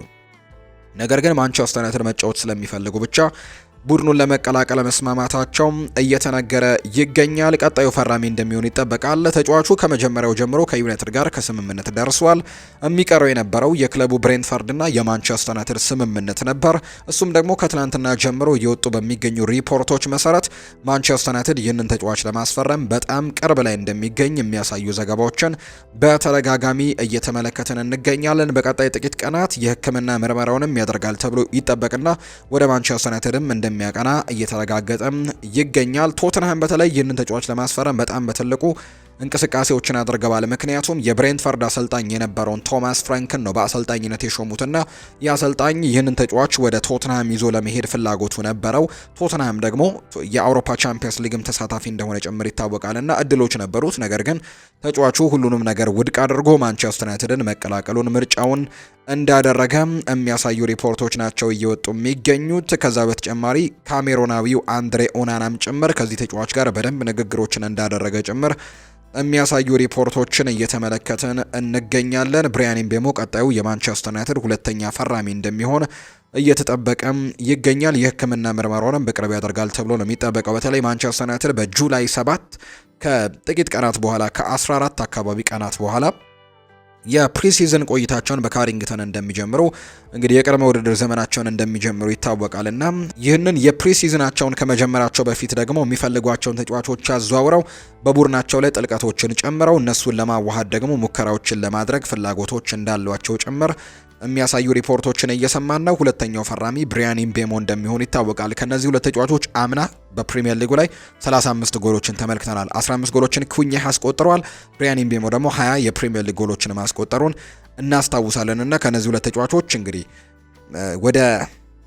ነገር ግን ማንቸስተር ዩናይትድ መጫወት ስለሚፈልጉ ብቻ ቡድኑን ለመቀላቀል መስማማታቸው እየተነገረ ይገኛል። ቀጣዩ ፈራሚ እንደሚሆን ይጠበቃል። ተጫዋቹ ከመጀመሪያው ጀምሮ ከዩናይትድ ጋር ከስምምነት ደርሷል። የሚቀረው የነበረው የክለቡ ብሬንትፈርድና የማንቸስተር ዩናይትድ ስምምነት ነበር። እሱም ደግሞ ከትናንትና ጀምሮ እየወጡ በሚገኙ ሪፖርቶች መሰረት ማንቸስተር ዩናይትድ ይህንን ተጫዋች ለማስፈረም በጣም ቅርብ ላይ እንደሚገኝ የሚያሳዩ ዘገባዎችን በተደጋጋሚ እየተመለከትን እንገኛለን። በቀጣይ ጥቂት ቀናት የሕክምና ምርመራውንም ያደርጋል ተብሎ ይጠበቅና ወደ ማንቸስተር ዩናይትድም እንደሚያቀና እየተረጋገጠ ይገኛል። ቶተንሃም በተለይ ይህንን ተጫዋች ለማስፈረም በጣም በትልቁ እንቅስቃሴዎችን አድርገዋል። ምክንያቱም የብሬንትፈርድ አሰልጣኝ የነበረውን ቶማስ ፍራንክን ነው በአሰልጣኝነት የሾሙትና የአሰልጣኝ ይህንን ተጫዋች ወደ ቶተንሃም ይዞ ለመሄድ ፍላጎቱ ነበረው። ቶተንሃም ደግሞ የአውሮፓ ቻምፒየንስ ሊግም ተሳታፊ እንደሆነ ጭምር ይታወቃልና እድሎች ነበሩት። ነገር ግን ተጫዋቹ ሁሉንም ነገር ውድቅ አድርጎ ማንቸስተር ዩናይትድን መቀላቀሉን ምርጫውን እንዳደረገ የሚያሳዩ ሪፖርቶች ናቸው እየወጡ የሚገኙት። ከዛ በተጨማሪ ካሜሮናዊው አንድሬ ኦናናም ጭምር ከዚህ ተጫዋች ጋር በደንብ ንግግሮችን እንዳደረገ ጭምር የሚያሳዩ ሪፖርቶችን እየተመለከትን እንገኛለን። ብሪያን ኢምቤሞ ቀጣዩ የማንቸስተር ዩናይትድ ሁለተኛ ፈራሚ እንደሚሆን እየተጠበቀም ይገኛል። የሕክምና ምርመራውንም በቅርብ ያደርጋል ተብሎ ነው የሚጠበቀው። በተለይ ማንቸስተር ዩናይትድ በጁላይ 7 ከጥቂት ቀናት በኋላ ከ14 አካባቢ ቀናት በኋላ የፕሪሲዝን ቆይታቸውን በካሪንግተን እንደሚጀምሩ እንግዲህ የቅድመ ውድድር ዘመናቸውን እንደሚጀምሩ ይታወቃልና ይህንን የፕሪሲዝናቸውን ከመጀመራቸው በፊት ደግሞ የሚፈልጓቸውን ተጫዋቾች አዘዋውረው በቡድናቸው ላይ ጥልቀቶችን ጨምረው እነሱን ለማዋሃድ ደግሞ ሙከራዎችን ለማድረግ ፍላጎቶች እንዳሏቸው ጭምር የሚያሳዩ ሪፖርቶችን እየሰማን ነው። ሁለተኛው ፈራሚ ብሪያን ኢምቤሞ እንደሚሆን ይታወቃል። ከነዚህ ሁለት ተጫዋቾች አምና በፕሪሚየር ሊጉ ላይ 35 ጎሎችን ተመልክተናል። 15 ጎሎችን ኩኛህ አስቆጥረዋል። ብሪያን ኢምቤሞ ደግሞ 20 የፕሪሚየር ሊግ ጎሎችን ማስቆጠሩን እናስታውሳለን እና ከነዚህ ሁለት ተጫዋቾች እንግዲህ ወደ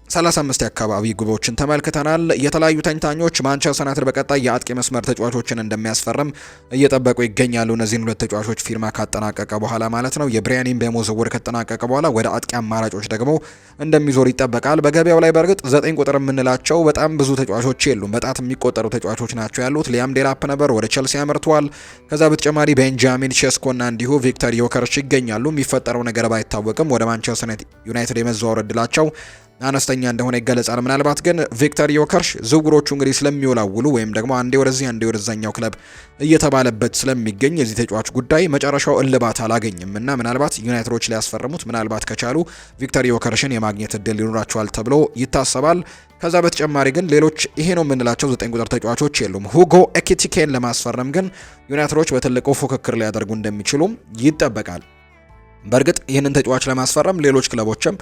35 አካባቢ ግቦችን ተመልክተናል። የተለያዩ ተንታኞች ማንቸስተር ዩናይትድ በቀጣይ የአጥቂ መስመር ተጫዋቾችን እንደሚያስፈርም እየጠበቁ ይገኛሉ። እነዚህን ሁለት ተጫዋቾች ፊርማ ካጠናቀቀ በኋላ ማለት ነው። የብሪያን ኢምቤሞ ዝውውር ከተጠናቀቀ በኋላ ወደ አጥቂ አማራጮች ደግሞ እንደሚዞር ይጠበቃል። በገበያው ላይ በእርግጥ 9 ቁጥር የምንላቸው በጣም ብዙ ተጫዋቾች የሉም። በጣት የሚቆጠሩ ተጫዋቾች ናቸው ያሉት። ሊያም ዴላፕ ነበር ወደ ቼልሲ አምርቷል። ከዛ በተጨማሪ ቤንጃሚን ሼስኮና እንዲሁ ቪክተር ዮከርሽ ይገኛሉ። የሚፈጠረው ነገር ባይታወቅም ወደ ማንቸስተር ዩናይትድ የመዘዋወር እድላቸው አነስተኛ እንደሆነ ይገለጻል። ምናልባት ግን ቪክተር ዮከርሽ ዝውውሮቹ እንግዲህ ስለሚወላውሉ ወይም ደግሞ አንዴ ወደዚህ አንዴ ወደዛኛው ክለብ እየተባለበት ስለሚገኝ የዚህ ተጫዋች ጉዳይ መጨረሻው እልባት አላገኝም እና ምናልባት ዩናይትዶች ሊያስፈርሙት ምናልባት ከቻሉ ቪክተር ዮከርሽን የማግኘት እድል ይኖራቸዋል ተብሎ ይታሰባል። ከዛ በተጨማሪ ግን ሌሎች ይሄ ነው የምንላቸው 9 ቁጥር ተጫዋቾች የሉም። ሁጎ ኤኪቲኬን ለማስፈረም ግን ዩናይትዶች በትልቁ ፉክክር ሊያደርጉ እንደሚችሉም ይጠበቃል። በእርግጥ ይህንን ተጫዋች ለማስፈረም ሌሎች ክለቦችም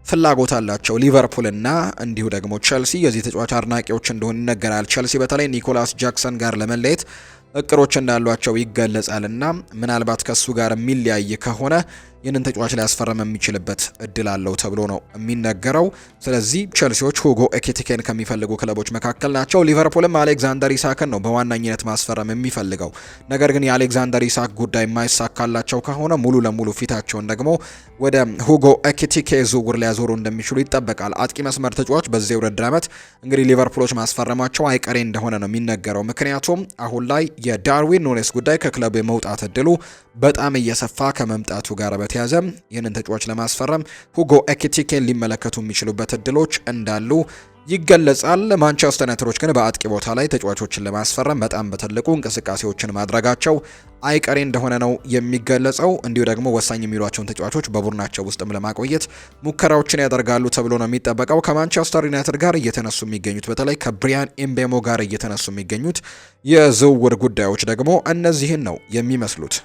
ፍላጎት አላቸው። ሊቨርፑል እና እንዲሁ ደግሞ ቸልሲ የዚህ ተጫዋች አድናቂዎች እንደሆኑ ይነገራል። ቸልሲ በተለይ ኒኮላስ ጃክሰን ጋር ለመለየት እቅዶች እንዳሏቸው ይገለጻልና ምናልባት ከሱ ጋር የሚለያይ ከሆነ ይህንን ተጫዋች ሊያስፈርም የሚችልበት እድል አለው ተብሎ ነው የሚነገረው። ስለዚህ ቸልሲዎች ሁጎ ኤኪቲኬን ከሚፈልጉ ክለቦች መካከል ናቸው። ሊቨርፑልም አሌክዛንደር ኢሳክን ነው በዋናኝነት ማስፈረም የሚፈልገው። ነገር ግን የአሌክዛንደር ኢሳክ ጉዳይ የማይሳካላቸው ከሆነ ሙሉ ለሙሉ ፊታቸውን ደግሞ ወደ ሁጎ ኤኪቲኬ ዝውውር ሊያዞሩ እንደሚችሉ ይጠበቃል። አጥቂ መስመር ተጫዋች በዚህ የውድድር ዓመት እንግዲህ ሊቨርፑሎች ማስፈረማቸው አይቀሬ እንደሆነ ነው የሚነገረው። ምክንያቱም አሁን ላይ የዳርዊን ኑኔስ ጉዳይ ከክለቡ የመውጣት እድሉ በጣም እየሰፋ ከመምጣቱ ጋር በተያያዘ ይህንን ተጫዋች ለማስፈረም ሁጎ ኤኪቲኬን ሊመለከቱ የሚችሉበት እድሎች እንዳሉ ይገለጻል። ማንቸስተር ዩናይትዶች ግን በአጥቂ ቦታ ላይ ተጫዋቾችን ለማስፈረም በጣም በትልቁ እንቅስቃሴዎችን ማድረጋቸው አይቀሬ እንደሆነ ነው የሚገለጸው። እንዲሁ ደግሞ ወሳኝ የሚሏቸውን ተጫዋቾች በቡድናቸው ውስጥም ለማቆየት ሙከራዎችን ያደርጋሉ ተብሎ ነው የሚጠበቀው። ከማንቸስተር ዩናይትድ ጋር እየተነሱ የሚገኙት በተለይ ከብሪያን ኤምቤሞ ጋር እየተነሱ የሚገኙት የዝውውር ጉዳዮች ደግሞ እነዚህን ነው የሚመስሉት።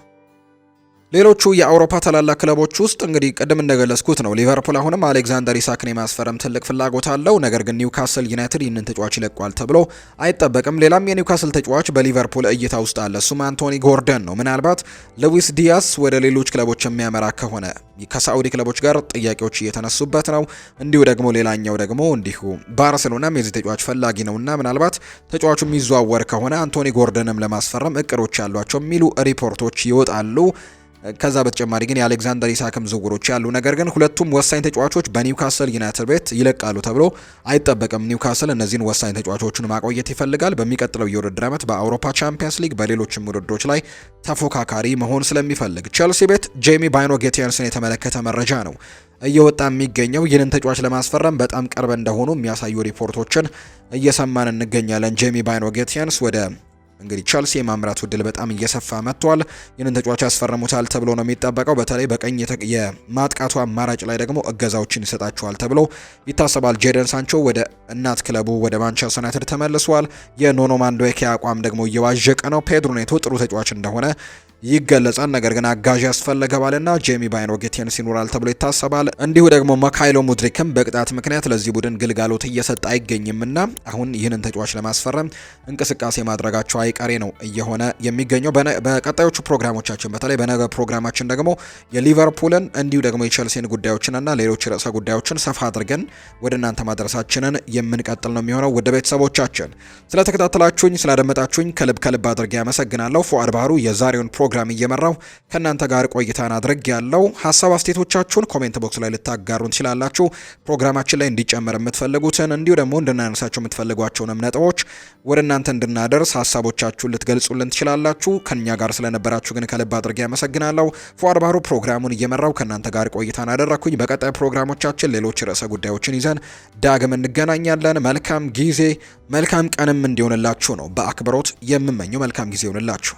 ሌሎቹ የአውሮፓ ታላላቅ ክለቦች ውስጥ እንግዲህ ቅድም እንደገለጽኩት ነው ሊቨርፑል አሁንም አሌክዛንደር ኢሳክን የማስፈረም ትልቅ ፍላጎት አለው። ነገር ግን ኒውካስል ዩናይትድ ይህንን ተጫዋች ይለቋል ተብሎ አይጠበቅም። ሌላም የኒውካስል ተጫዋች በሊቨርፑል እይታ ውስጥ አለ። እሱም አንቶኒ ጎርደን ነው። ምናልባት ሉዊስ ዲያስ ወደ ሌሎች ክለቦች የሚያመራ ከሆነ ከሳዑዲ ክለቦች ጋር ጥያቄዎች እየተነሱበት ነው። እንዲሁ ደግሞ ሌላኛው ደግሞ እንዲሁ ባርሴሎናም የዚህ ተጫዋች ፈላጊ ነውና ምናልባት ተጫዋቹ የሚዘዋወር ከሆነ አንቶኒ ጎርደንም ለማስፈረም እቅዶች ያሏቸው የሚሉ ሪፖርቶች ይወጣሉ። ከዛ በተጨማሪ ግን የአሌክዛንደር ኢሳክም ዝውውሮች ያሉ፣ ነገር ግን ሁለቱም ወሳኝ ተጫዋቾች በኒውካስል ዩናይትድ ቤት ይለቃሉ ተብሎ አይጠበቅም። ኒውካስል እነዚህን ወሳኝ ተጫዋቾችን ማቆየት ይፈልጋል። በሚቀጥለው የውድድር ዓመት በአውሮፓ ቻምፒየንስ ሊግ በሌሎችም ውድድሮች ላይ ተፎካካሪ መሆን ስለሚፈልግ ቸልሲ ቤት ጄሚ ባይኖ ጌቲየንስን የተመለከተ መረጃ ነው እየወጣ የሚገኘው። ይህንን ተጫዋች ለማስፈረም በጣም ቅርብ እንደሆኑ የሚያሳዩ ሪፖርቶችን እየሰማን እንገኛለን። ጄሚ ባይኖ ጌቲየንስ ወደ እንግዲህ ቸልሲ የማምራቱ እድል በጣም እየሰፋ መጥቷል። ይህንን ተጫዋች ያስፈርሙታል ተብሎ ነው የሚጠበቀው። በተለይ በቀኝ የማጥቃቱ አማራጭ ላይ ደግሞ እገዛዎችን ይሰጣቸዋል ተብሎ ይታሰባል። ጄደን ሳንቾ ወደ እናት ክለቡ ወደ ማንቸስተር ዩናይትድ ተመልሷል። የኖኖ ማንዱዌኬ አቋም ደግሞ እየዋዠቀ ነው። ፔድሮ ኔቶ ጥሩ ተጫዋች እንደሆነ ይገለጻል። ነገር ግን አጋዥ ያስፈልገዋልና ጄሚ ባይኖ ጌቲየንስ ይኖራል ተብሎ ይታሰባል። እንዲሁ ደግሞ ማካይሎ ሙድሪክም በቅጣት ምክንያት ለዚህ ቡድን ግልጋሎት እየሰጠ አይገኝምና አሁን ይህንን ተጫዋች ለማስፈረም እንቅስቃሴ ማድረጋቸው አይቀሬ ነው እየሆነ የሚገኘው። በቀጣዮቹ ፕሮግራሞቻችን በተለይ በነገ ፕሮግራማችን ደግሞ የሊቨርፑልን እንዲሁ ደግሞ የቸልሲን ጉዳዮችንና ሌሎች ርዕሰ ጉዳዮችን ሰፋ አድርገን ወደ እናንተ ማድረሳችንን የምንቀጥል ነው የሚሆነው። ውድ ቤተሰቦቻችን ስለተከታተላችሁኝ ስላደመጣችሁኝ ከልብ አድርጌ ያመሰግናለሁ። ፉአድ ባህሩ የዛሬውን ፕሮግራም እየመራው ከእናንተ ጋር ቆይታን አድርግ ያለው። ሀሳብ አስተያየቶቻችሁን ኮሜንት ቦክስ ላይ ልታጋሩን ትችላላችሁ። ፕሮግራማችን ላይ እንዲጨመር የምትፈልጉትን እንዲሁ ደግሞ እንድናነሳቸው የምትፈልጓቸውንም ነጥቦች ወደ እናንተ እንድናደርስ ሀሳቦቻችሁን ልትገልጹልን ትችላላችሁ። ከኛ ጋር ስለነበራችሁ ግን ከልብ አድርጌ ያመሰግናለሁ። ፉአድ ባህሩ ፕሮግራሙን እየመራው ከእናንተ ጋር ቆይታን አደረኩኝ። በቀጣይ ፕሮግራሞቻችን ሌሎች ርዕሰ ጉዳዮችን ይዘን ዳግም እንገናኛለን። መልካም ጊዜ መልካም ቀንም እንዲሆንላችሁ ነው በአክብሮት የምመኘው። መልካም ጊዜ ይሆንላችሁ።